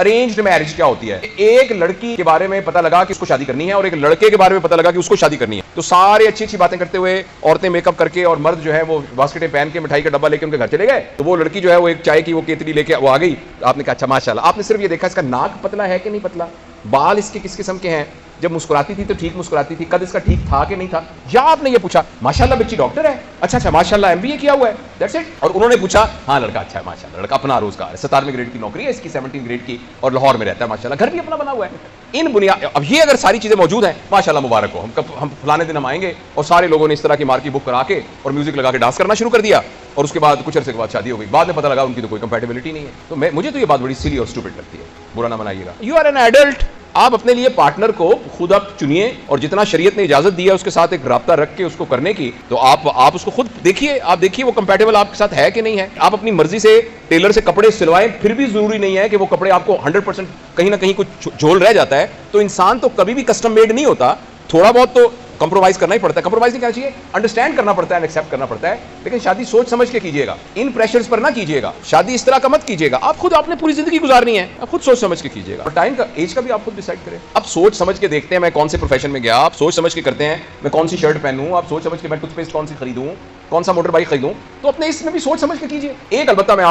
Arranged marriage क्या होती है? एक लड़की के बारे में पता लगा कि उसको शादी करनी है और एक लड़के के बारे में पता लगा कि उसको शादी करनी है, तो सारे अच्छी अच्छी बातें करते हुए औरतें मेकअप करके और मर्द जो है वो बास्केटें पहन के मिठाई का डब्बा लेके उनके घर चले गए। तो वो लड़की जो है वो एक चाय की वो केतली लेके वो आ गई। आपने कहा अच्छा माशाल्लाह। आपने सिर्फ ये देखा इसका नाक पतला है कि नहीं पतला, बाल इसके किस किस्म के हैं, जब मुस्कुराती थी तो ठीक मुस्कुराती थी, कद इसका ठीक था कि नहीं था, या आपने ये पूछा माशाल्लाह बच्ची डॉक्टर है, अच्छा माशाल्लाह एमबीए किया हुआ है, दैट्स इट। और उन्होंने पूछा हाँ लड़का अच्छा है माशाल्लाह, लड़का अपना रोजगार है, 17वें ग्रेड की नौकरी है इसकी, 17 ग्रेड की, और लाहौर में रहता है माशाल्लाह, घर भी अपना बना हुआ है। इन बुनियाद अब ये अगर सारी चीजें मौजूद हैं माशाल्लाह मुबारक हो, हम फलाने दिन हम आएंगे, और सारे लोगों ने इस तरह की मार्की बुक करा के और म्यूजिक लगा के डांस करना शुरू कर दिया, और उसके बाद कुछ अरसे के बाद शादी हो गई। बाद में पता लगा उनकी तो कोई कंपैटिबिलिटी नहीं है। तो मुझे तो ये बात बड़ी सिली और स्टूपिड लगती है, बुरा ना मनाइएगा। यू आर एन एडल्ट, आप अपने लिए पार्टनर को खुद आप चुनिए, और जितना शरीयत ने इजाजत दी है उसके साथ एक राब्ता रख के उसको करने की, तो आप उसको खुद देखिए, आप देखिए वो कंपैटिबल आपके साथ है कि नहीं है। आप अपनी मर्जी से टेलर से कपड़े सिलवाएं, फिर भी जरूरी नहीं है कि वो कपड़े आपको 100% कहीं ना कहीं कुछ झोल रह जाता है। तो इंसान तो कभी भी कस्टम मेड नहीं होता, थोड़ा बहुत तो कंप्रोमाइज करना ही पड़ता है। कंप्रोमाइज नहीं करना चाहिए, अंडरस्टैंड करना पड़ता है, एक्सेप्ट करना पड़ता है, लेकिन शादी सोच समझ के कीजिएगा, इन प्रेशर्स पर ना कीजिएगा। शादी इस तरह का मत कीजिएगा, आप खुद आपने पूरी जिंदगी गुजारनी है, आप खुद सोच समझ के कीजिएगा। और टाइम का एज का भी आप खुद डिसाइड करें। आप सोच समझ के देखते हैं मैं कौन से प्रोफेशन में गया, आप सोच समझ के करते हैं मैं कौन सी शर्ट पहनूं, आप सोच समझ के मैं टूथपेस्ट कौन सी खरीदूं, कौन सा मोटर बाइक खरीदूं, तो अपने इसमें भी सोच समझ के कीजिए। एक अलबत्ता मैं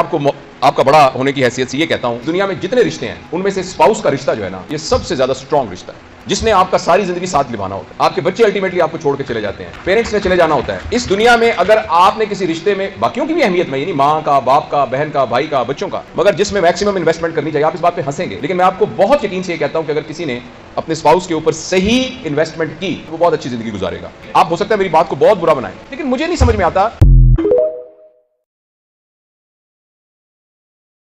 आपका बड़ा होने की हैसियत से ये कहता हूं, दुनिया में जितने रिश्ते हैं उनमें से स्पाउस का रिश्ता जो है ना, ये सबसे ज्यादा स्ट्रॉन्ग रिश्ता है, जिसने आपका सारी जिंदगी साथ निभाना होता है। आपके बच्चे अल्टीमेटली आपको छोड़ के चले जाते हैं, पेरेंट्स ने चले जाना होता है। इस दुनिया में अगर आपने किसी रिश्ते में, बाकियों की भी अहमियत में, यानी माँ का, बाप का, बहन का, भाई का, बच्चों का, मगर जिसमें मैक्सिमम इन्वेस्टमेंट करनी चाहिए, आप इस बात पे हंसेंगे, लेकिन मैं आपको बहुत यकीन से ये कहता हूं कि अगर किसी ने अपने स्पाउस के ऊपर सही इन्वेस्टमेंट की, वो बहुत अच्छी जिंदगी गुजारेगा। आप हो सकता है मेरी बात को बहुत बुरा बनाएं, लेकिन मुझे नहीं समझ में आता